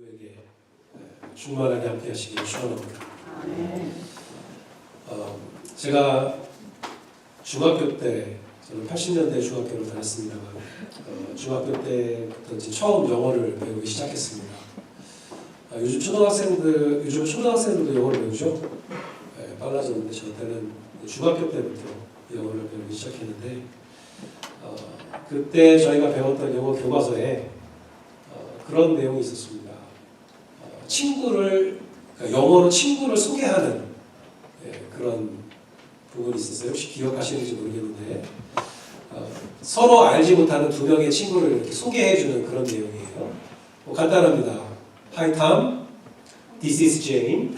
모두에게 충만하게 함께 하시길 축원합니다. 제가 중학교 때, 저는 80년대 중학교를 다녔습니다만 중학교 때부터 이제 처음 영어를 배우기 시작했습니다. 요즘 초등학생들도 영어를 배우죠. 빨라졌는데 저 때는 중학교 때부터 영어를 배우기 시작했는데 그때 저희가 배웠던 영어 교과서에 그런 내용이 있었습니다. 그러니까 영어로 친구를 소개하는 그런 부분이 있었어요. 혹시 기억하시는지 모르겠는데 서로 알지 못하는 두 명의 친구를 이렇게 소개해주는 그런 내용이에요. 간단합니다. Hi Tom, this is Jane.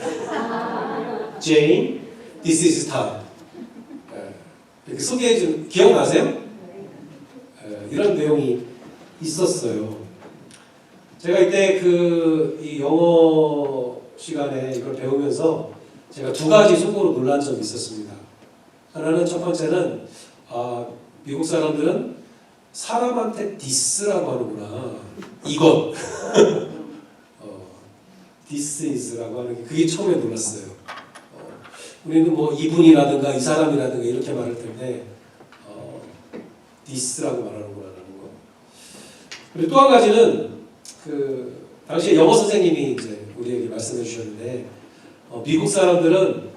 Jane, this is Tom. 이렇게 소개해주는, 기억나세요? 이런 내용이 있었어요. 제가 이때 이 영어 시간에 이걸 배우면서 제가 두 가지 속으로 놀란 점이 있었습니다. 하나는, 첫 번째는 미국 사람들은 사람한테 디스라고 하는구나. 이것. this is라고 하는 게, 그게 처음에 놀랐어요. 우리는 뭐 이분이라든가 이 사람이라든가 이렇게 말할 텐데 this라고 말하는구나 라는 거. 그리고 또 한 가지는 당시에 영어 선생님이 이제 우리에게 말씀해 주셨는데 미국 사람들은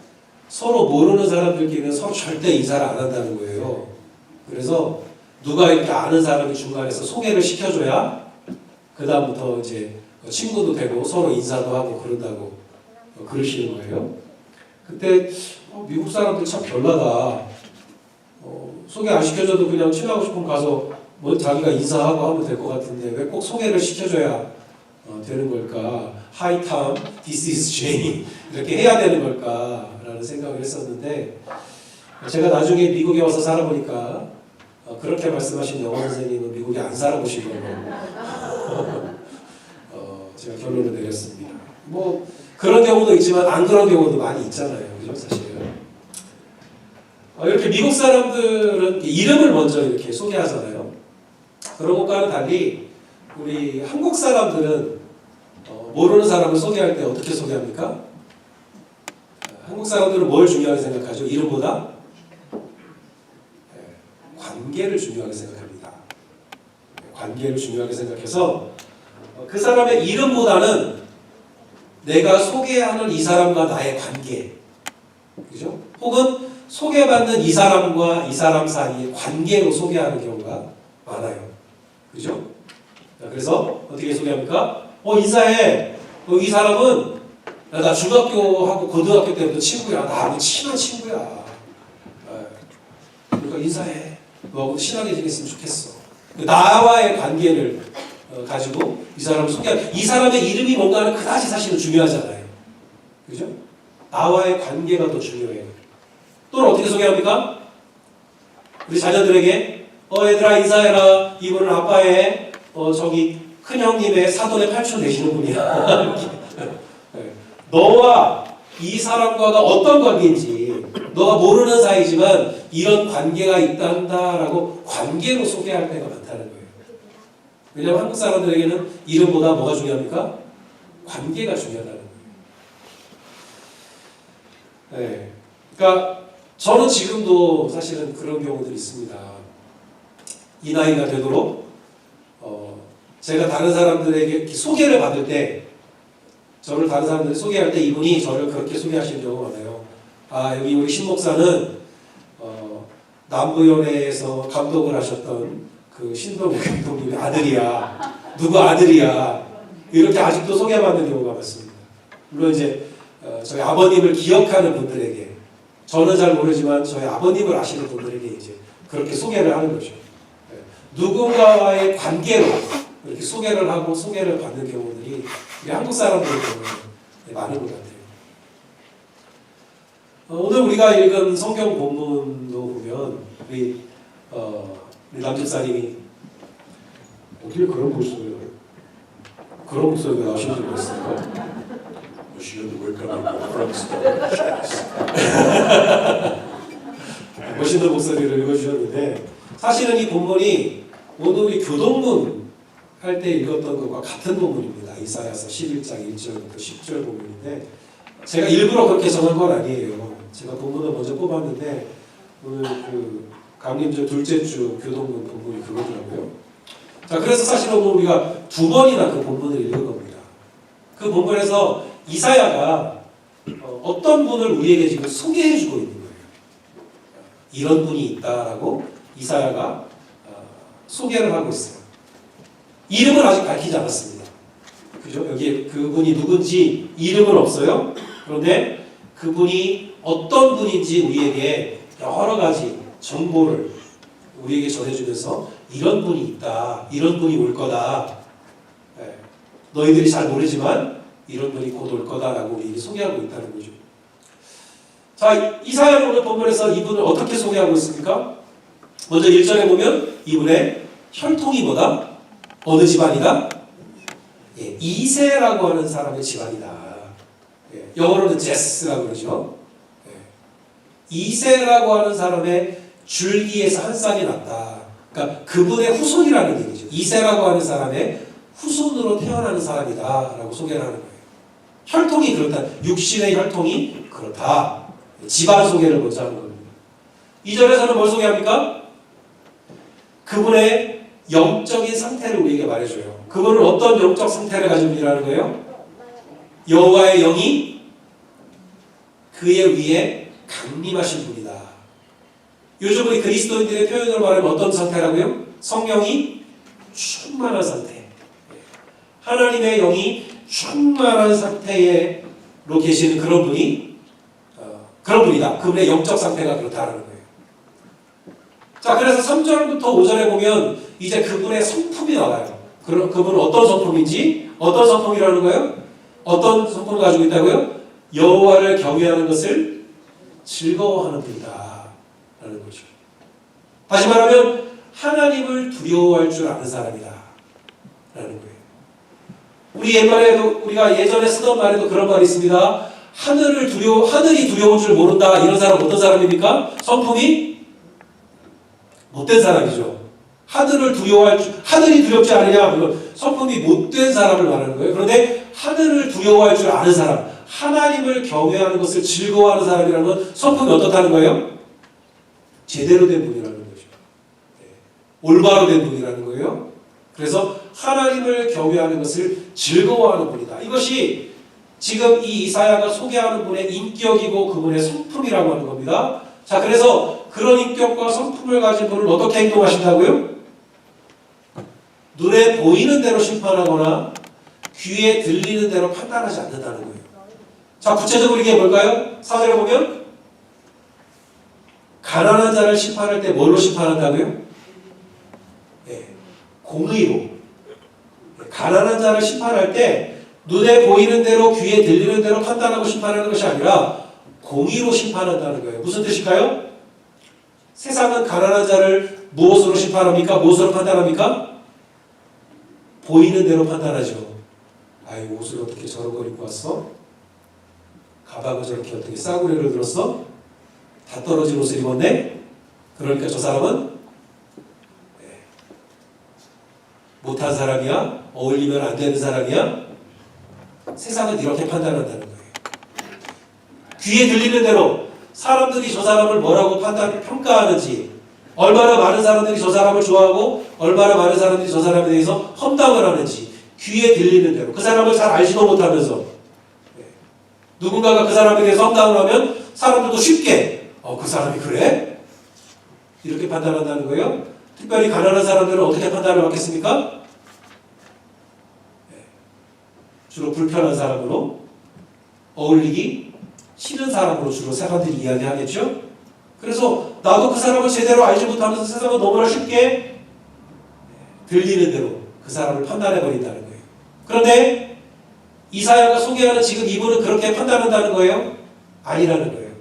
서로 모르는 사람들끼리는 서로 절대 인사를 안 한다는 거예요. 그래서 누가 이렇게 아는 사람이 중간에서 소개를 시켜줘야 그 다음부터 이제 친구도 되고 서로 인사도 하고 그런다고 그러시는 거예요. 그때 미국 사람들 참 별나다. 소개 안 시켜줘도 그냥 친하고 싶으면 가서 뭐 자기가 인사하고 하면 될 것 같은데 왜 꼭 소개를 시켜줘야 되는 걸까? Hi Tom, this is Jane. 이렇게 해야 되는 걸까라는 생각을 했었는데 제가 나중에 미국에 와서 살아보니까 그렇게 말씀하신 영어 선생님은 미국에 안 살아보신 거고 제가 결론을 내렸습니다. 뭐 그런 경우도 있지만 안 그런 경우도 많이 있잖아요. 그죠? 사실은. 이렇게 미국 사람들은 이름을 먼저 이렇게 소개하잖아요. 그런 것과는 달리 우리 한국 사람들은 모르는 사람을 소개할 때 어떻게 소개합니까? 한국 사람들은 뭘 중요하게 생각하죠? 이름보다? 관계를 중요하게 생각합니다. 관계를 중요하게 생각해서 그 사람의 이름보다는 내가 소개하는 이 사람과 나의 관계, 그죠? 혹은 소개받는 이 사람과 이 사람 사이의 관계로 소개하는 경우가 많아요. 그죠? 그래서 어떻게 소개합니까? 인사해. 이 사람은 나 중학교하고 고등학교 때부터 친구야. 나하고 친한 친구야. 그러니까 인사해. 너하고 친하게 지냈으면 좋겠어. 나와의 관계를 가지고 이 사람을 소개하는, 이 사람의 이름이 뭔가는 그다지 사실은 중요하지 않아요. 그죠? 나와의 관계가 더 중요해요. 또는 어떻게 소개합니까? 우리 자녀들에게 얘들아 인사해라. 이분은 아빠의 저기 큰형님의 사돈의 팔촌 되시는 분이야. 너와 이 사람과가 어떤 관계인지 너가 모르는 사이지만 이런 관계가 있단다라고 관계로 소개할 때가 많다는 거예요. 왜냐하면 한국 사람들에게는 이름보다 뭐가 중요합니까? 관계가 중요하다는 거예요. 네. 그러니까 저는 지금도 사실은 그런 경우들이 있습니다. 이 나이가 되도록 제가 다른 사람들에게 소개를 받을 때, 저를 다른 사람들이 소개할 때 이분이 저를 그렇게 소개하시는 경우가 많아요. 여기 우리 신 목사는 남부연회에서 감독을 하셨던 그 신동욱 감독님의 아들이야. 누구 아들이야. 이렇게 아직도 소개받는 경우가 많습니다. 물론 이제 저희 아버님을 기억하는 분들에게, 저는 잘 모르지만 저희 아버님을 아시는 분들에게 이제 그렇게 소개를 하는 거죠. 누군가와의 관계로 이렇게 소개를 하고 소개를 받는 경우들이 우리 한국 사람들의 경우는 많은 것 같아요. 오늘 우리가 읽은 성경 본문도 보면 우리 남집사님이 어떻게 그런 목소리가 나오시는지 모르겠어요. 멋있는 목소리를 읽어주셨는데 사실은 이 본문이 오늘 우리 교동문 할 때 읽었던 것과 같은 본문입니다. 이사야서 11장 1절부터 10절 본문인데 제가 일부러 그렇게 정한 건 아니에요. 제가 본문을 먼저 뽑았는데 오늘 그 강림절 둘째 주 교동문 본문이 그거더라고요. 자, 그래서 사실은 우리가 두 번이나 그 본문을 읽은 겁니다. 그 본문에서 이사야가 어떤 분을 우리에게 지금 소개해주고 있는 거예요. 이런 분이 있다라고 이사야가 소개를 하고 있어요. 이름을 아직 밝히지 않았습니다. 그죠? 여기 그분이 누군지 이름은 없어요. 그런데 그분이 어떤 분인지 우리에게 여러 가지 정보를 우리에게 전해주면서 이런 분이 있다, 이런 분이 올 거다. 네. 너희들이 잘 모르지만 이런 분이 곧 올 거다라고 우리에게 소개하고 있다는 거죠. 자, 이사야 오늘 본문에서 이분을 어떻게 소개하고 있습니까? 먼저 1절에 보면 이분의 혈통이 뭐다? 어느 집안이다? 예, 이새라고 하는 사람의 집안이다. 예, 영어로는 제스라고 그러죠. 예, 이새라고 하는 사람의 줄기에서 한 쌍이 났다. 그러니까 그분의 후손이라는 얘기죠. 이새라고 하는 사람의 후손으로 태어나는 사람이다라고 소개를 하는 거예요. 혈통이 그렇다. 육신의 혈통이 그렇다. 집안 소개를 먼저 하는 겁니다. 2절에서는 뭘 소개합니까? 그분의 영적인 상태를 우리에게 말해줘요. 그분은 어떤 영적 상태를 가진 분이라는 거예요? 여호와의 영이 그의 위에 강림하신 분이다. 요즘 우리 그리스도인들의 표현으로 말하면 어떤 상태라고요? 성령이 충만한 상태. 하나님의 영이 충만한 상태로 계시는 그런 분이 그런 분이다. 그분의 영적 상태가 그렇다는 거예요. 자, 그래서 3절부터 5절에 보면 이제 그분의 성품이 나와요. 그분은 어떤 성품인지, 어떤 성품이라는 거예요? 어떤 성품을 가지고 있다고요? 여호와를 경외하는 것을 즐거워하는 분이다 라는 거죠. 다시 말하면 하나님을 두려워할 줄 아는 사람이다 라는 거예요. 우리가 예전에 쓰던 말에도 그런 말이 있습니다. 하늘이 두려운 줄 모른다. 이런 사람 어떤 사람입니까? 성품이 못된 사람이죠. 하늘이 두렵지 않으냐? 성품이 못된 사람을 말하는 거예요. 그런데 하늘을 두려워할 줄 아는 사람, 하나님을 경외하는 것을 즐거워하는 사람이라는 건 성품이 어떻다는 거예요? 제대로 된 분이라는 거죠. 올바로 된 분이라는 거예요. 그래서 하나님을 경외하는 것을 즐거워하는 분이다. 이것이 지금 이 이사야가 소개하는 분의 인격이고 그분의 성품이라고 하는 겁니다. 자, 그래서 그런 인격과 성품을 가진 분을 어떻게 행동하신다고요? 눈에 보이는 대로 심판하거나 귀에 들리는 대로 판단하지 않는다는 거예요. 자, 구체적으로 이게 뭘까요? 4절에 보면 가난한 자를 심판할 때 뭘로 심판한다고요? 네, 공의로. 가난한 자를 심판할 때 눈에 보이는 대로 귀에 들리는 대로 판단하고 심판하는 것이 아니라 공의로 심판한다는 거예요. 무슨 뜻일까요? 세상은 가난한 자를 무엇으로 심판합니까? 무엇으로 판단합니까? 보이는 대로 판단하죠. 아이, 옷을 어떻게 저런 걸 입고 왔어? 가방을 저렇게 어떻게 싸구려를 들었어? 다 떨어진 옷을 입었네? 그러니까 저 사람은 못한 사람이야? 어울리면 안 되는 사람이야? 세상은 이렇게 판단한다는 거예요. 귀에 들리는 대로 사람들이 저 사람을 뭐라고 평가하는지, 얼마나 많은 사람들이 저 사람을 좋아하고 얼마나 많은 사람들이 저 사람에 대해서 험담을 하는지 귀에 들리는 대로, 그 사람을 잘 알지도 못하면서 누군가가 그 사람에 대해서 험담을 하면 사람들도 쉽게 그 사람이 그래? 이렇게 판단한다는 거예요. 특별히 가난한 사람들은 어떻게 판단을 받겠습니까? 주로 불편한 사람으로, 어울리기 싫은 사람으로 주로 사람들이 이야기하겠죠. 그래서 나도 그 사람을 제대로 알지 못하면서 세상은 너무나 쉽게 들리는 대로 그 사람을 판단해버린다는 거예요. 그런데 이사야가 소개하는 지금 이분은 그렇게 판단한다는 거예요? 아니라는 거예요.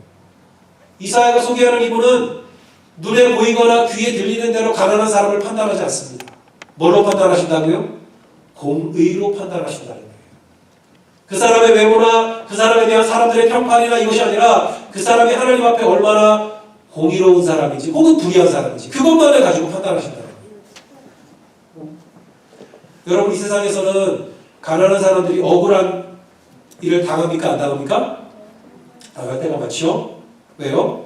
이사야가 소개하는 이분은 눈에 보이거나 귀에 들리는 대로 가난한 사람을 판단하지 않습니다. 뭘로 판단하신다고요? 공의로 판단하신다는 거예요. 그 사람의 외모나 그 사람에 대한 사람들의 평판이나 이것이 아니라 그 사람이 하나님 앞에 얼마나 공의로운 사람인지 혹은 불의한 사람인지 그것만을 가지고 판단하신다는 거예요. 여러분 이 세상에서는 가난한 사람들이 억울한 일을 당합니까? 안 당합니까? 당할 때가 많죠. 왜요?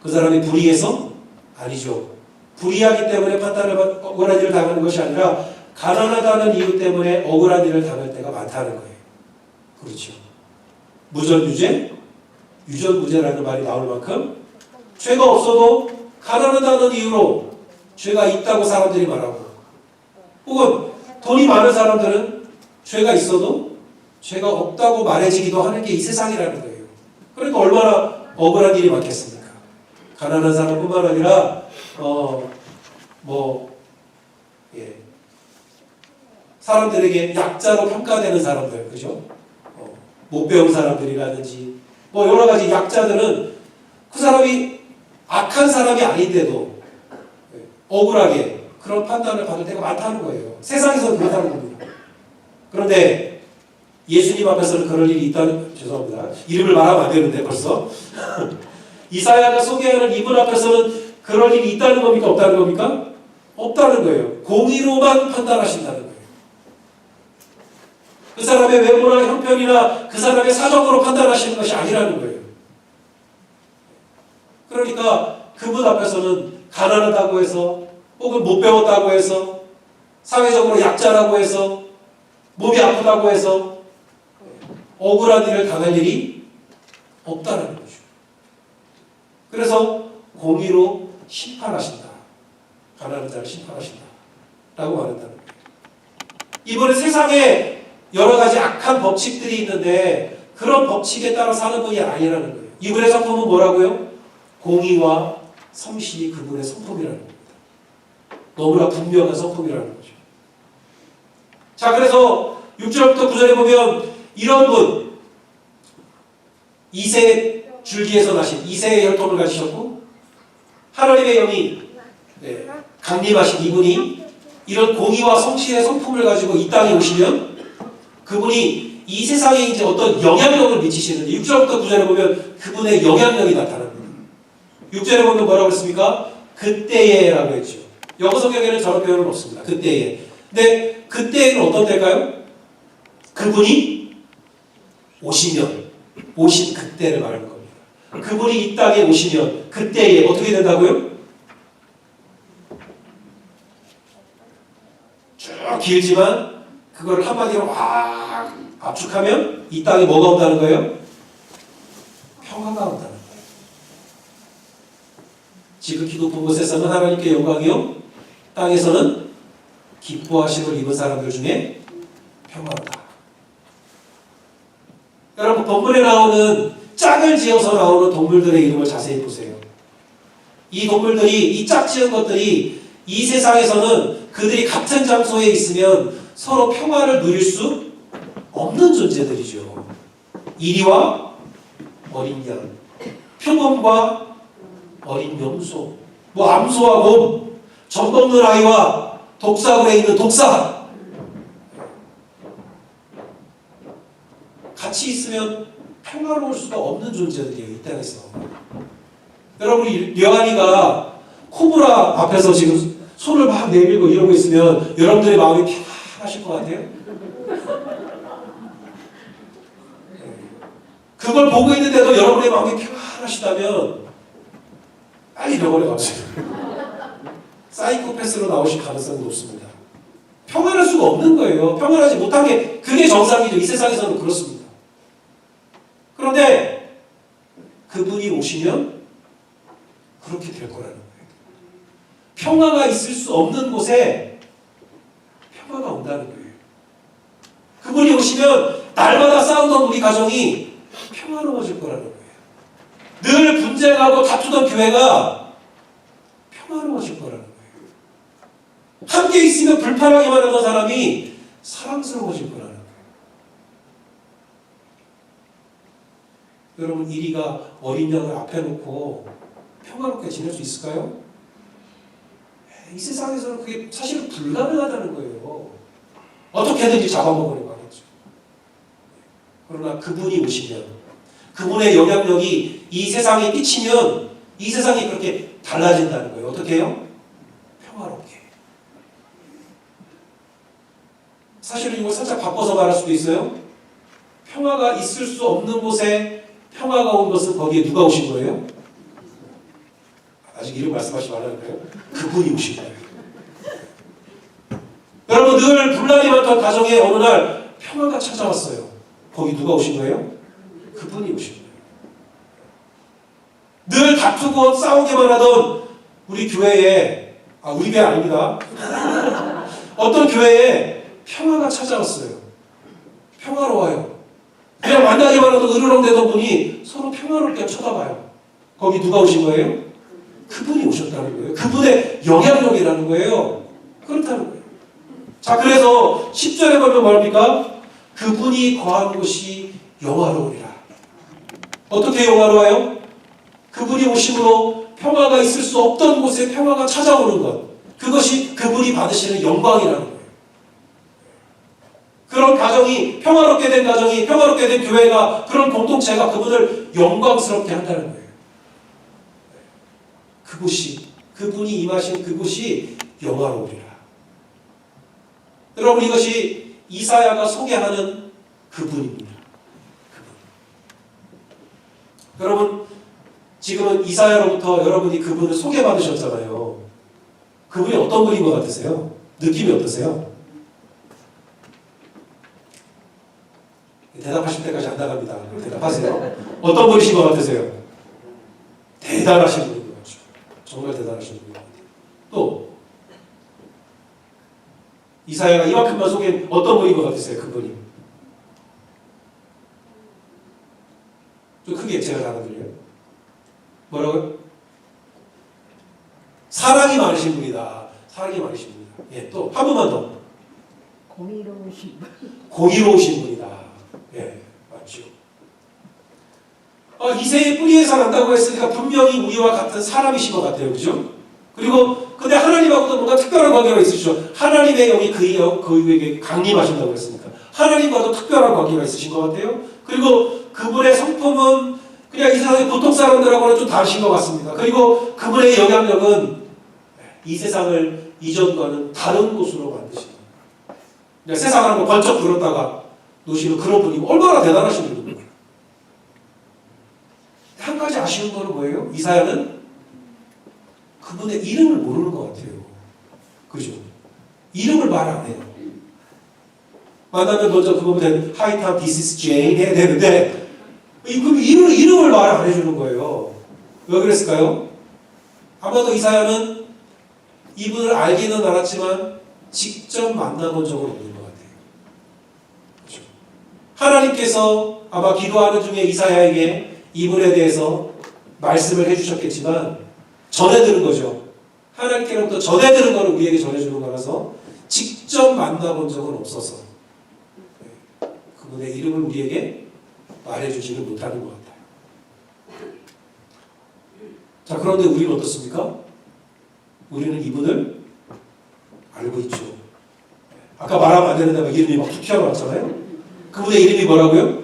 그 사람이 불의해서? 아니죠. 불의하기 때문에 억울한 일을 당하는 것이 아니라 가난하다는 이유 때문에 억울한 일을 당할 때가 많다는 거예요. 그렇죠. 무전유죄, 유전무죄라는 말이 나올 만큼 죄가 없어도 가난하다는 이유로 죄가 있다고 사람들이 말하고, 혹은 돈이 많은 사람들은 죄가 있어도 죄가 없다고 말해지기도 하는 게 이 세상이라는 거예요. 그러니까 얼마나 억울한 일이 많겠습니까? 가난한 사람뿐만 아니라 사람들에게 약자로 평가되는 사람들, 그죠? 못 배운 사람들이라든지 여러 가지 약자들은 그 사람이 악한 사람이 아닌데도 억울하게 그런 판단을 받을 때가 많다는 거예요. 세상에서는 그렇다는 겁니다. 그런데 예수님 앞에서는 그럴 일이 있다는, 죄송합니다. 이름을 말하면 안 되는데 벌써. 이사야가 소개하는 이분 앞에서는 그럴 일이 있다는 겁니까? 없다는 겁니까? 없다는 거예요. 공의로만 판단하신다는 거예요. 그 사람의 외모나 형편이나 그 사람의 사정으로 판단하시는 것이 아니라는 거예요. 그러니까 그분 앞에서는 가난하다고 해서, 혹은 못 배웠다고 해서, 사회적으로 약자라고 해서, 몸이 아프다고 해서 억울한 일을 당할 일이 없다는 거죠. 그래서 공의로 심판하신다. 가난한 자를 심판하신다. 라고 말한다는 거예요. 이번에 세상에 여러 가지 악한 법칙들이 있는데 그런 법칙에 따라 사는 분이 아니라는 거예요. 이분의 성품은 뭐라고요? 공의와 성실이 그분의 성품이라는 겁니다. 너무나 분명한 성품이라는 거죠. 자, 그래서 6절부터 9절에 보면 이런 분, 이새 줄기에서 나신 이새의 혈통을 가지셨고 하나님의 영이 강림하신 이분이 이런 공의와 성실의 성품을 가지고 이 땅에 오시면 그분이 이 세상에 이제 어떤 영향력을 미치시는데 6절부터 9절에 보면 그분의 영향력이 나타납니다. 6절에 보면 뭐라고 했습니까? 그때에라고 했죠. 영어 성경에는 저런 표현은 없습니다. 그때에. 근데 그때에는 어떤 때일까요? 그분이 오시면, 오신 그때를 말하는 겁니다. 그분이 이 땅에 오시면 그때에 어떻게 된다고요? 쭉 길지만 그걸 한마디로 확 압축하면 이 땅에 뭐가 온다는 거예요? 평화가 온다는 거예요. 지극히 높은 곳에서는 하나님께 영광이요, 땅에서는 기뻐하심을 입은 사람들 중에 평화로다. 여러분, 본문에 나오는 짝을 지어서 나오는 동물들의 이름을 자세히 보세요. 이 동물들이, 이 짝 지은 것들이 이 세상에서는 그들이 같은 장소에 있으면 서로 평화를 누릴 수 없는 존재들이죠. 이리와 어린 양, 표범과 어린 염소, 암소와 곰, 젖 먹는 아이와 독사굴에 있는 독사, 같이 있으면 평화로울 수가 없는 존재들이에요. 이 땅에서. 여러분, 려한이가 코브라 앞에서 지금 손을 막 내밀고 이러고 있으면 여러분들의 마음이 평안하실 것 같아요? 그걸 보고 있는데도 여러분의 마음이 평안하시다면 빨리 병원에 가보세요. 사이코패스로 나오실 가능성이 높습니다. 평안할 수가 없는 거예요. 평안하지 못한 게 그게 정상이죠. 이 세상에서는 그렇습니다. 그런데 그분이 오시면 그렇게 될 거라는 거예요. 평화가 있을 수 없는 곳에 평화가 온다는 거예요. 그분이 오시면 날마다 싸우던 우리 가정이 평화로워질 거라는 거예요. 늘 분쟁하고 다투던 교회가 평화로워질 거라는 거예요. 함께 있으면 불편하게만 하던 사람이 사랑스러워질 거라는 거예요. 여러분, 이리가 어린 양을 앞에 놓고 평화롭게 지낼 수 있을까요? 이 세상에서는 그게 사실은 불가능하다는 거예요. 어떻게든지 잡아먹으려고 하겠죠. 그러나 그분이 오시면, 그분의 영향력이 이 세상에 끼치면 이 세상이 그렇게 달라진다는 거예요. 어떻게 해요? 평화롭게. 사실은 이걸 살짝 바꿔서 말할 수도 있어요. 평화가 있을 수 없는 곳에 평화가 온 것은 거기에 누가 오신 거예요? 아직 이름 말씀하지 말라니까요. 그분이 오신 거예요. 여러분, 늘 분란이 많던 가정에 어느 날 평화가 찾아왔어요. 거기 누가 오신 거예요? 그분이 오신 거예요. 늘 다투고 싸우기만 하던 우리 교회에, 우리 교회 아닙니다. 어떤 교회에 평화가 찾아왔어요. 평화로워요. 그냥 만나기만 해도 으르렁대던 분이 서로 평화롭게 쳐다봐요. 거기 누가 오신 거예요? 그분이 오셨다는 거예요. 그분의 영향력이라는 거예요. 그렇다는 거예요. 자, 그래서 10절에 보면 뭐랍니까? 그분이 거하는 곳이 영화로우리라. 어떻게 영화로워요? 그분이 오심으로 평화가 있을 수 없던 곳에 평화가 찾아오는 것. 그것이 그분이 받으시는 영광이라는 거예요. 그런 가정이, 평화롭게 된 가정이, 평화롭게 된 교회가, 그런 공동체가 그분을 영광스럽게 한다는 거예요. 그곳이, 그분이 임하신 그곳이 영화로우리라. 여러분, 이것이 이사야가 소개하는 그분입니다. 그분. 여러분, 지금은 이사야로부터 여러분이 그분을 소개받으셨잖아요. 그분이 어떤 분인 것 같으세요? 느낌이 어떠세요? 대답하실 때까지 안 나갑니다. 대답하세요. 어떤 분이신 것 같으세요? 대단하신 분인 것 같죠. 정말 대단하신 분인 것 같아요. 또 이사야가 이만큼만 소개한 어떤 분인 것 같으세요? 그분이. 좀 크게 제가 알아들려요. 뭐라고요? 사랑이 많으신 분이다. 사랑이 많으신 분이다. 예, 또 한 번만 더. 공의로우신 분. 공의로우신 분이다. 예, 맞죠. 이새의 뿌리에서 난다고 했으니까 분명히 우리와 같은 사람이신 것 같아요. 그죠? 그리고 근데 하나님하고도 뭔가 특별한 관계가 있으시죠. 하나님의 영이 그에게 강림하신다고 했으니까 하나님과도 특별한 관계가 있으신 것 같아요. 그리고 그분의 성품은 그냥 이 세상의 보통 사람들하고는 좀 다르신 것 같습니다. 그리고 그분의 영향력은 이 세상을 이전과는 다른 곳으로 만드시는, 그냥 세상을 한번 번쩍 들었다가 놓으시는 그런 분이고, 얼마나 대단하신 분입니까? 한 가지 아쉬운 거는 뭐예요? 이사야는 그분의 이름을 모르는 것 같아요. 그죠? 이름을 말 안 해요. 만나면 먼저 그거보다 Hi Tom, this is Jane 해야 되는데 이름을 말 안 해주는 거예요. 왜 그랬을까요? 아마도 이사야는 이분을 알기는 알았지만 직접 만나본 적은 없는 것 같아요. 그렇죠? 하나님께서 아마 기도하는 중에 이사야에게 이분에 대해서 말씀을 해주셨겠지만 전해 들은 거죠. 하나님께로부터 전해 들은 거를 우리에게 전해주는 거라서 직접 만나본 적은 없어서 그분의 이름을 우리에게 말해주지는 못하는 것 같아요. 자, 그런데 우리는 어떻습니까? 우리는 이분을 알고 있죠. 아까 말하면 안 되는데 막 이름이 막 툭 튀어나왔잖아요. 그분의 이름이 뭐라고요?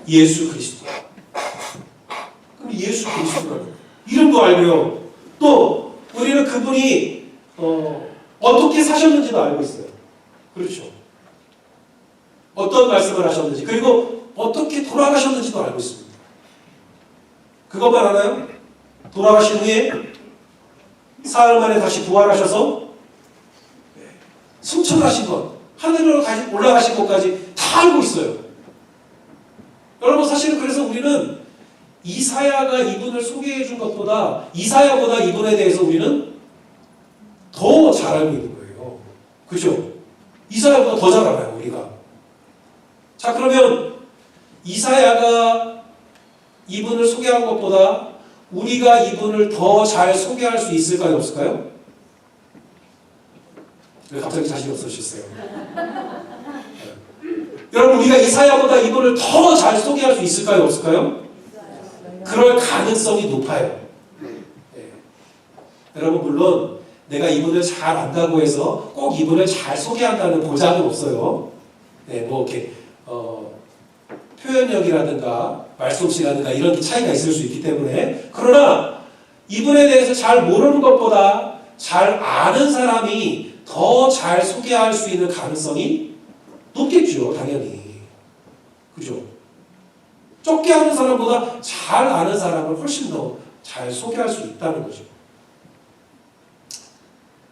예수 그리스도. 그럼 예수 그리스도라는 이름도 알고요. 또 우리는 그분이 어떻게 사셨는지도 알고 있어요. 그렇죠. 어떤 말씀을 하셨는지, 그리고 어떻게 돌아가셨는지도 알고 있습니다. 그것만 알아요? 돌아가신 후에 사흘 만에 다시 부활하셔서 승천하신 것, 하늘로 올라가신 것까지 다 알고 있어요. 여러분, 사실은 그래서 우리는 이사야가 이분을 소개해 준 것보다 이사야보다 이분에 대해서 우리는 더 잘 알고 있는 거예요. 그죠? 이사야보다 더 잘 알아요, 우리가. 자, 그러면 이사야가 이분을 소개한 것보다 우리가 이분을 더 잘 소개할 수 있을까요, 없을까요? 왜 갑자기 자신이 없으셨어요? 여러분, 우리가 이사야보다 이분을 더 잘 소개할 수 있을까요, 없을까요? 그럴 가능성이 높아요. 네. 여러분, 물론 내가 이분을 잘 안다고 해서 꼭 이분을 잘 소개한다는 보장은 없어요. 네, 뭐 이렇게 표현력이라든가 말솜씨라든가 이런 차이가 있을 수 있기 때문에, 그러나 이분에 대해서 잘 모르는 것보다 잘 아는 사람이 더 잘 소개할 수 있는 가능성이 높겠죠, 당연히. 그죠? 적게 아는 사람보다 잘 아는 사람을 훨씬 더 잘 소개할 수 있다는 거죠.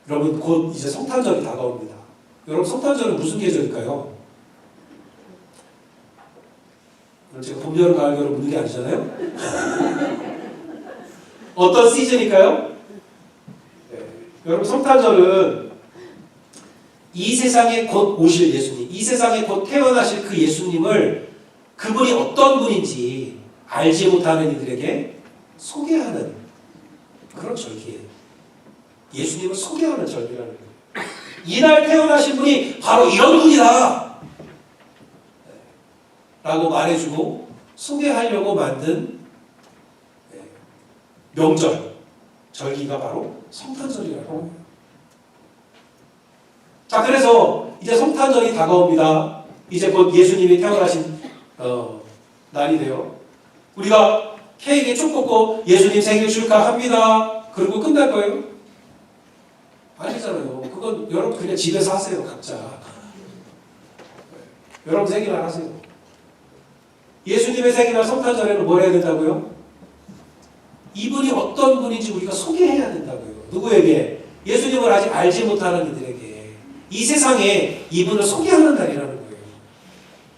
여러분, 곧 이제 성탄절이 다가옵니다. 여러분, 성탄절은 무슨 계절일까요? 제가 봄, 여름, 가을, 겨울 묻는 게 아니잖아요? 어떤 시즌일까요? 네. 여러분, 성탄절은 이 세상에 곧 오실 예수님, 이 세상에 곧 태어나실 그 예수님을 그분이 어떤 분인지 알지 못하는 이들에게 소개하는 그런 절기예요. 예수님을 소개하는 절기라는 거예요. 이날 태어나신 분이 바로 이런 분이다 라고 말해주고 소개하려고 만든 명절, 절기가 바로 성탄절이라고 합니다. 자, 그래서 이제 성탄절이 다가옵니다. 이제 곧 예수님이 태어나신 날이래요. 우리가 케이크에 쭉 꽂고 예수님 생일 축하합니다. 그러고 끝날 거예요? 아니잖아요. 그건 여러분 그냥 집에서 하세요, 각자. 여러분 생일날 하세요. 예수님의 생일날 성탄절에는 뭘 해야 된다고요? 이분이 어떤 분인지 우리가 소개해야 된다고요. 누구에게? 예수님을 아직 알지 못하는 이들에게. 이 세상에 이분을 소개하는 날이라는 거예요.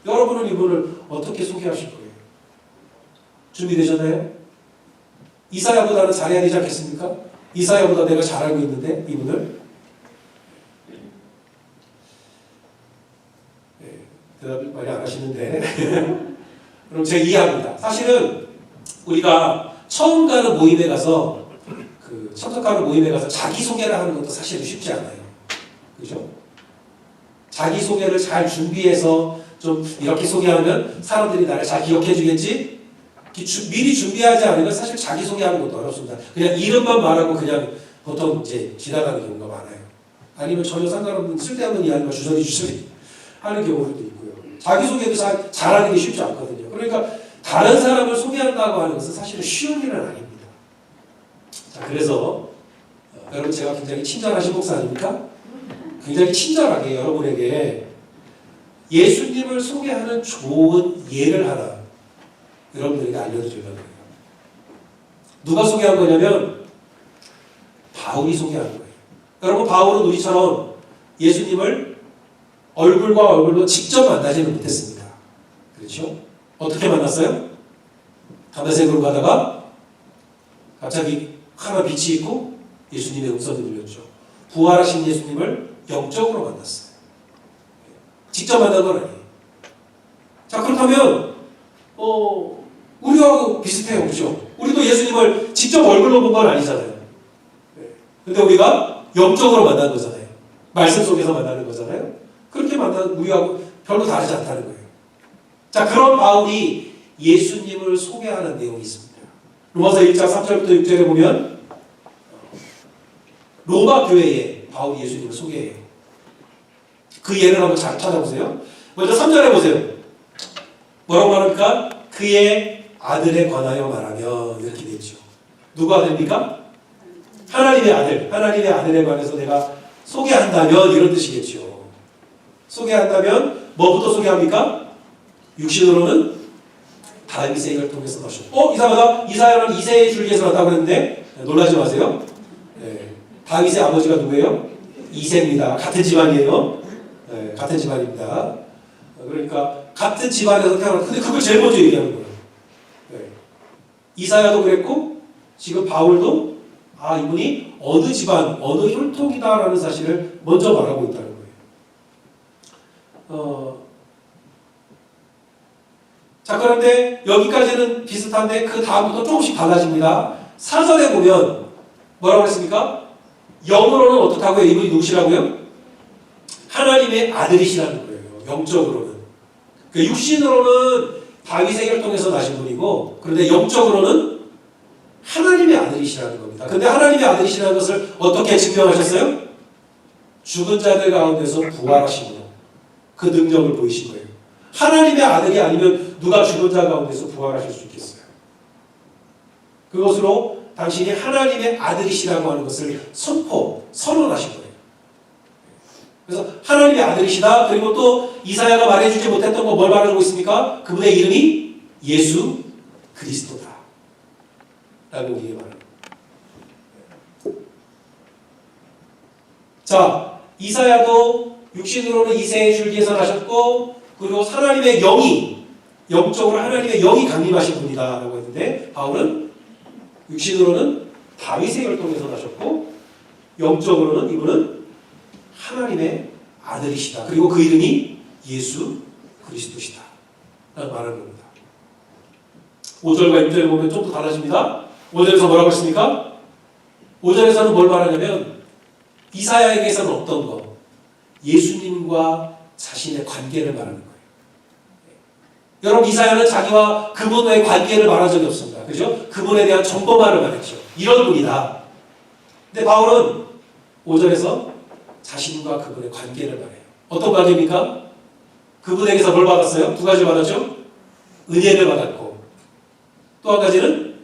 여러분은 이분을 어떻게 소개하실 거예요? 준비되셨나요? 이사야보다는 잘해야 되지 않겠습니까? 이사야보다 내가 잘 알고 있는데 이분을. 네, 대답을 많이 안 하시는데 그럼 제가 이해합니다. 사실은 우리가 처음 가는 모임에 가서 참석하는 모임에 가서 자기소개를 하는 것도 사실은 쉽지 않아요. 그죠? 자기소개를 잘 준비해서 좀 이렇게 소개하면 사람들이 나를 잘 기억해 주겠지? 미리 준비하지 않으면 사실 자기소개하는 것도 어렵습니다. 그냥 이름만 말하고 그냥 보통 이제 지나가는 경우가 많아요. 아니면 전혀 상관없는 쓸데없는 이야기만 주저리 하는 경우도 있고요. 자기소개도 잘하는 게 쉽지 않거든요. 그러니까 다른 사람을 소개한다고 하는 것은 사실은 쉬운 일은 아닙니다. 자, 그래서 여러분 제가 굉장히 친절하신 목사 아닙니까? 굉장히 친절하게 여러분에게 예수님을 소개하는 좋은 예를 하나 여러분들에게 알려드리려고 해요. 누가 소개한 거냐면 바울이 소개한 거예요. 여러분, 바울은 우리처럼 예수님을 얼굴과 얼굴로 직접 만나지는 못했습니다. 그렇죠? 어떻게 만났어요? 담에색으로 가다가 갑자기 하나 빛이 있고 예수님의 음성이 들렸죠. 부활하신 예수님을 영적으로 만났어요. 직접 만난 건 아니에요. 자, 그렇다면 우리하고 비슷해요. 그렇죠? 우리도 예수님을 직접 얼굴로 본 건 아니잖아요. 근데 우리가 영적으로 만난 거잖아요. 말씀 속에서 만나는 거잖아요. 그렇게 만난 우리하고 별로 다르지 않다는 거예요. 자, 그런 바울이 예수님을 소개하는 내용이 있습니다. 로마서 1장 3절부터 6절에 보면 로마 교회에 바울이 예수님을 소개해요. 그 예를 한번 잘 찾아보세요. 먼저 3절에 보세요. 뭐라고 말합니까? 그의 아들에 관하여 말하면 이렇게 되어 있죠. 누구 아들입니까? 하나님의 아들. 하나님의 아들에 관해서 내가 소개한다면 이런 뜻이겠죠. 소개한다면 뭐부터 소개합니까? 육신으로는 다윗을 통해서 나셨고, 이상하다. 이사야는 이새의 줄기에서 났다고 했는데 놀라지 마세요. 네. 다윗의 아버지가 누구예요? 이새입니다. 같은 집안이에요. 네, 같은 집안입니다. 그러니까 같은 집안에서 태어났다. 근데 그걸 제일 먼저 얘기하는 거예요. 네. 이사야도 그랬고 지금 바울도 이분이 어느 집안, 어느 혈통이다라는 사실을 먼저 말하고 있다는 거예요. 자, 그런데 여기까지는 비슷한데 그 다음부터 조금씩 달라집니다. 4절에 보면 뭐라고 했습니까? 영으로는 어떻다고요? 이분이 누구시라고요? 하나님의 아들이시라는 거예요. 영적으로는. 그 육신으로는 다윗의 혈통에서 나신 분이고, 그런데 영적으로는 하나님의 아들이시라는 겁니다. 근데 하나님의 아들이시라는 것을 어떻게 증명하셨어요? 죽은 자들 가운데서 부활하시고 그 능력을 보이신 거예요. 하나님의 아들이 아니면 누가 죽은 자 가운데서 부활하실 수 있겠어요? 그것으로 당신이 하나님의 아들이시라고 하는 것을 선언하신 거예요. 그래서 하나님의 아들이시다. 그리고 또 이사야가 말해주지 못했던 거 뭘 말해주고 있습니까? 그분의 이름이 예수 그리스도다. 라고 우리에게 말합니다. 자, 이사야도 육신으로는 이새의 줄기에서 나셨고, 그리고 하나님의 영이, 영적으로 하나님의 영이 강림하신 분이다 라고 했는데, 바울은 육신으로는 다윗의 혈통에서 나셨고, 영적으로는 이분은 하나님의 아들이시다. 그리고 그 이름이 예수 그리스도시다 라고 말하는 겁니다. 5절과 6절에 보면 좀 더 달라집니다. 5절에서 뭐라고 했습니까? 5절에서는 뭘 말하냐면 이사야에게서는 어떤 거? 예수님과 자신의 관계를 말하는 거예요. 여러분, 이사야는 자기와 그분과의 관계를 말한 적이 없습니다. 그죠? 그분에 대한 정보만을 말했죠. 이런 분이다. 근데 바울은 5절에서 자신과 그분의 관계를 말해요. 어떤 관계입니까? 그분에게서 뭘 받았어요? 두 가지 받았죠? 은혜를 받았고, 또 한 가지는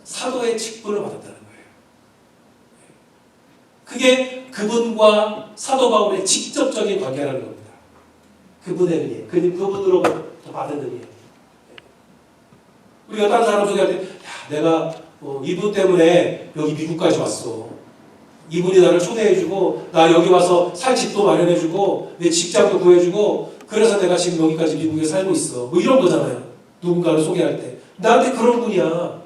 사도의 직분을 받았다는 거예요. 그게 그분과 사도 바울의 직접적인 관계라는 겁니다. 그분의 은혜, 그분으로부터 받은 은혜. 우리가 다른 사람 소개할 때, 야, 내가 이분 때문에 여기 미국까지 왔어. 이분이 나를 초대해주고, 나 여기 와서 살 집도 마련해주고, 내 직장도 구해주고, 그래서 내가 지금 여기까지 미국에 살고 있어. 뭐 이런 거잖아요. 누군가를 소개할 때. 나한테 그런 분이야.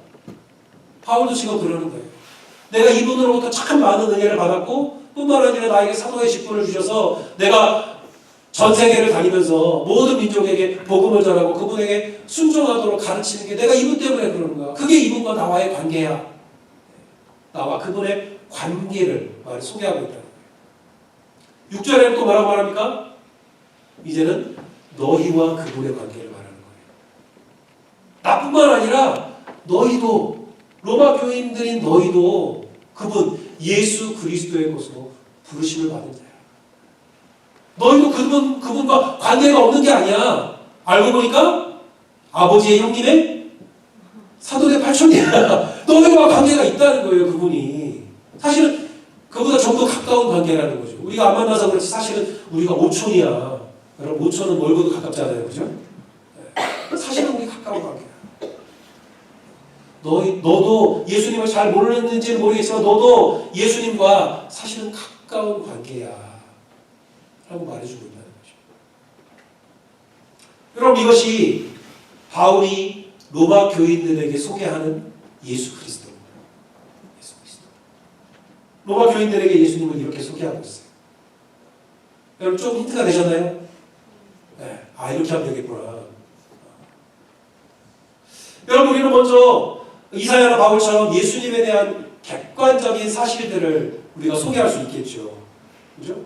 바울도 지금 그러는 거예요. 내가 이분으로부터 참 많은 은혜를 받았고, 뿐만 아니라 나에게 사도의 직분을 주셔서 내가 전 세계를 다니면서 모든 민족에게 복음을 전하고 그분에게 순종하도록 가르치는 게 내가 이분 때문에 그러는 거야. 그게 이분과 나와의 관계야. 나와 그분의 관계를 소개하고 있다는 거예요. 6절에는 또 뭐라고 말합니까? 이제는 너희와 그분의 관계를 말하는 거예요. 나뿐만 아니라 너희도, 로마 교인들인 너희도 그분 예수 그리스도의 것으로 부르심을 받은 자야. 너희도 그분과 관계가 없는 게 아니야. 알고 보니까 아버지의 형님의 사돈의 팔촌이야. 너희와 관계가 있다는 거예요, 그분이. 사실은 그보다 좀 더 가까운 관계라는 거죠. 우리가 안 만나서 그렇지 사실은 우리가 오촌이야. 여러분, 오촌은 멀고도 가깝잖아요, 그죠? 사실은 우리 가까운 관계야. 너도 예수님을 잘 모르는지는 모르겠지만 너도 예수님과 사실은 가까운 관계야 라고 말해주고 있다는 거죠. 여러분, 이것이 바울이 로마 교인들에게 소개하는 예수 그리스도입니다. 예수 그리스도. 로마 교인들에게 예수님을 이렇게 소개하고 있어요. 여러분, 좀 힌트가 되셨나요? 네. 아, 이렇게 하면 되겠구나. 여러분, 우리는 먼저 이사야나 바울처럼 예수님에 대한 객관적인 사실들을 우리가 소개할 수 있겠죠. 그죠?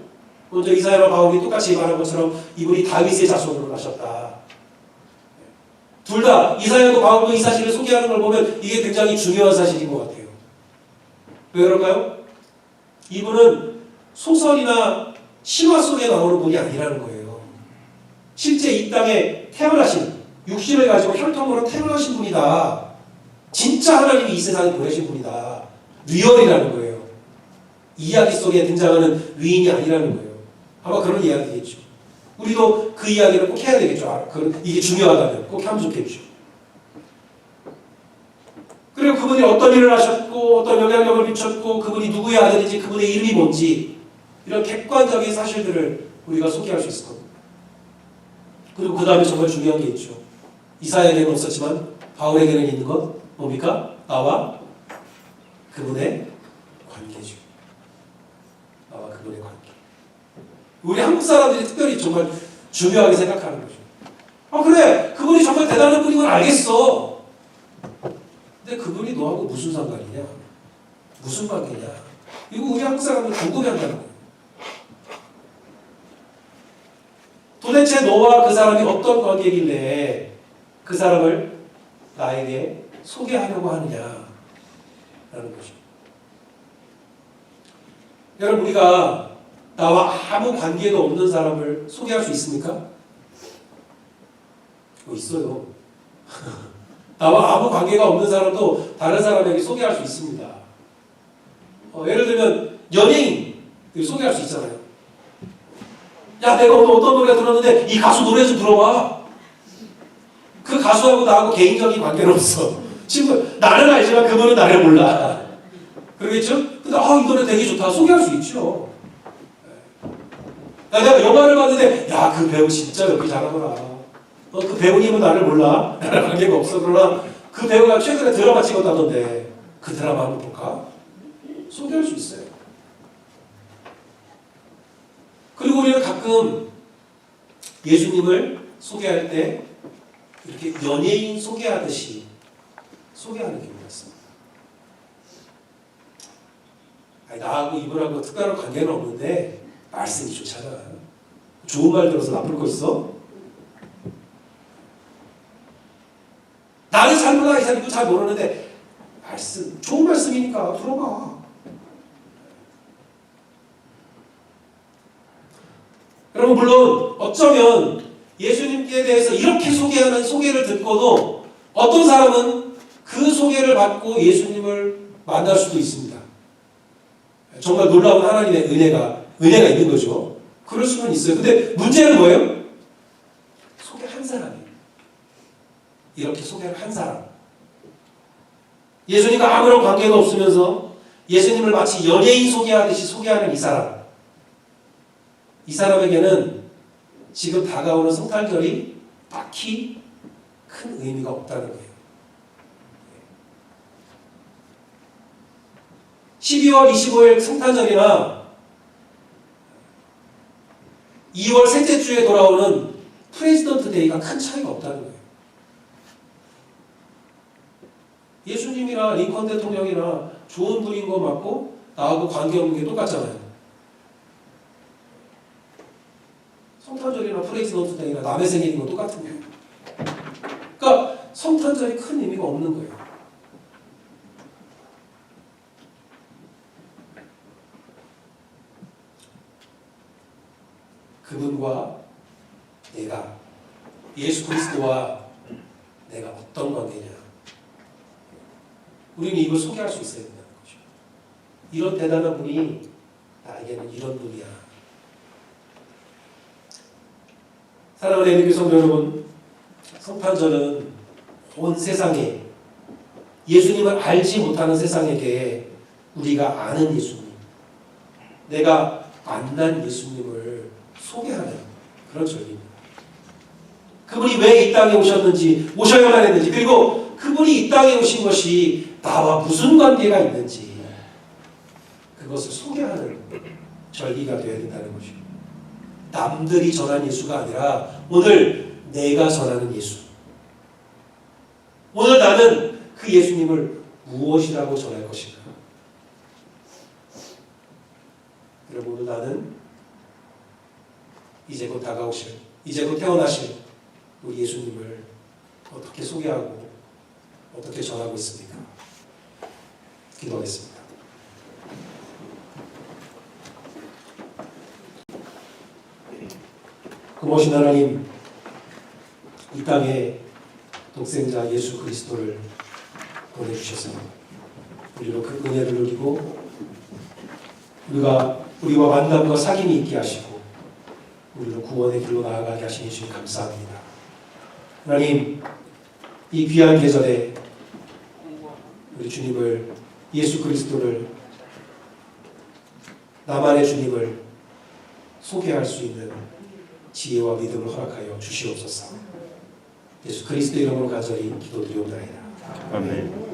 먼저 이사야나 바울이 똑같이 말한 것처럼 이분이 다윗의 자손으로 나셨다. 둘 다 이사야도 바울도 이 사실을 소개하는 걸 보면 이게 굉장히 중요한 사실인 것 같아요. 왜 그럴까요? 이분은 소설이나 신화 속에 나오는 분이 아니라는 거예요. 실제 이 땅에 태어나신, 육신을 가지고 혈통으로 태어나신 분이다. 진짜 하나님이 이 세상에 보내신 분이다. 리얼이라는 거예요. 이야기 속에 등장하는 위인이 아니라는 거예요. 아마 그런 이야기겠죠. 우리도 그 이야기를 꼭 해야 되겠죠. 이게 중요하다면 꼭 하면 좋겠죠. 그리고 그분이 어떤 일을 하셨고 어떤 영향력을 미쳤고 그분이 누구의 아들인지 그분의 이름이 뭔지 이런 객관적인 사실들을 우리가 소개할 수 있을 겁니다. 그리고 그 다음에 정말 중요한 게 있죠. 이사야에게는 없었지만 바울에게는 있는 것 뭡니까? 나와 그분의 관계죠. 나와 그분의 관계. 우리 한국 사람들이 특별히 정말 중요하게 생각하는 거죠. 아, 그래, 그분이 정말 대단한 분인 건 알겠어. 근데 그분이 너하고 무슨 상관이냐? 무슨 관계냐? 이거 우리 한국 사람들 궁금해한다는 거예요. 도대체 너와 그 사람이 어떤 관계길래 그 사람을 나에게 소개하려고 하느냐라는 거죠. 여러분, 우리가 나와 아무 관계가 없는 사람을 소개할 수 있습니까? 있어요. 나와 아무 관계가 없는 사람도 다른 사람에게 소개할 수 있습니다. 예를 들면 연예인 소개할 수 있잖아요. 야, 내가 오늘 어떤 노래 들었는데 이 가수 노래 좀 들어봐. 그 가수하고 나하고 개인적인 관계는 없어. 지금 나는 알지만 그분은 나를 몰라. 그러겠죠? 근데 이 노래 되게 좋다. 소개할 수 있죠. 야, 내가 영화를 봤는데 야, 그 배우 진짜 연기 잘하더라. 그 배우님은 나를 몰라. 나랑 관계가 없어. 그러나 그 배우가 최근에 드라마 찍었다던데 그 드라마 한번 볼까? 소개할 수 있어요. 그리고 우리는 가끔 예수님을 소개할 때 이렇게 연예인 소개하듯이 소개하는 경우가 있습니다. 아니, 나하고 이분하고 특별한 관계는 없는데 말씀이 좋잖아. 좋은 말 들어서 나쁠 거 있어? 나는 잘 몰라. 이 사람도 잘 모르는데 말씀, 좋은 말씀이니까 들어봐. 여러분, 물론 어쩌면 예수님께 대해서 이렇게 소개하는 소개를 듣고도 어떤 사람은 그 소개를 받고 예수님을 만날 수도 있습니다. 정말 놀라운 하나님의 은혜가 있는 거죠. 그럴 수는 있어요. 근데 문제는 뭐예요? 소개한 사람이에요. 이렇게 소개를 한 사람. 예수님과 아무런 관계가 없으면서 예수님을 마치 연예인 소개하듯이 소개하는 이 사람. 이 사람에게는 지금 다가오는 성탄절이 딱히 큰 의미가 없다는 거예요. 12월 25일 성탄절이나 2월 셋째 주에 돌아오는 프레지던트 데이가 큰 차이가 없다는 거예요. 예수님이나 링컨 대통령이나 좋은 분인 거 맞고 나하고 관계없는 게 똑같잖아요. 성탄절이나 프레지던트 데이나 남의 생일인 건 똑같은 거예요. 그러니까 성탄절이 큰 의미가 없는 거예요. 그분과 내가, 예수 그리스도와 내가 어떤 관계냐. 우리는 이걸 소개할 수 있어야 된다는 거죠. 이런 대단한 분이 나에게는 이런 분이야. 사랑하는 애들교 성도 여러분, 성탄절은 온 세상에 예수님을 알지 못하는 세상에게 우리가 아는 예수님, 내가 만난 예수님을 소개하는 그런 절기입니다. 그분이 왜 이 땅에 오셨는지, 오셔야만 했는지, 그리고 그분이 이 땅에 오신 것이 나와 무슨 관계가 있는지 그것을 소개하는 절기가 되어야 된다는 것이죠. 남들이 전한 예수가 아니라 오늘 내가 전하는 예수. 오늘 나는 그 예수님을 무엇이라고 전할 것인가? 여러분, 오늘 나는 이제 곧 다가오실, 이제 곧 태어나실 우리 예수님을 어떻게 소개하고 어떻게 전하고 있습니까? 기도하겠습니다. 그모신 하나님, 이 땅에 독생자 예수 그리스도를 보내주셔서 우리로 그 은혜를 누리고 우리와 만남과 사귐이 있게 하시고 우리로 구원의 길로 나아가게 하시니 주님 감사합니다. 하나님, 이 귀한 계절에 우리 주님을, 예수 그리스도를, 나만의 주님을 소개할 수 있는 지혜와 믿음을 허락하여 주시옵소서. 예수 그리스도 이름으로 간절히 기도드리옵나이다. 아멘.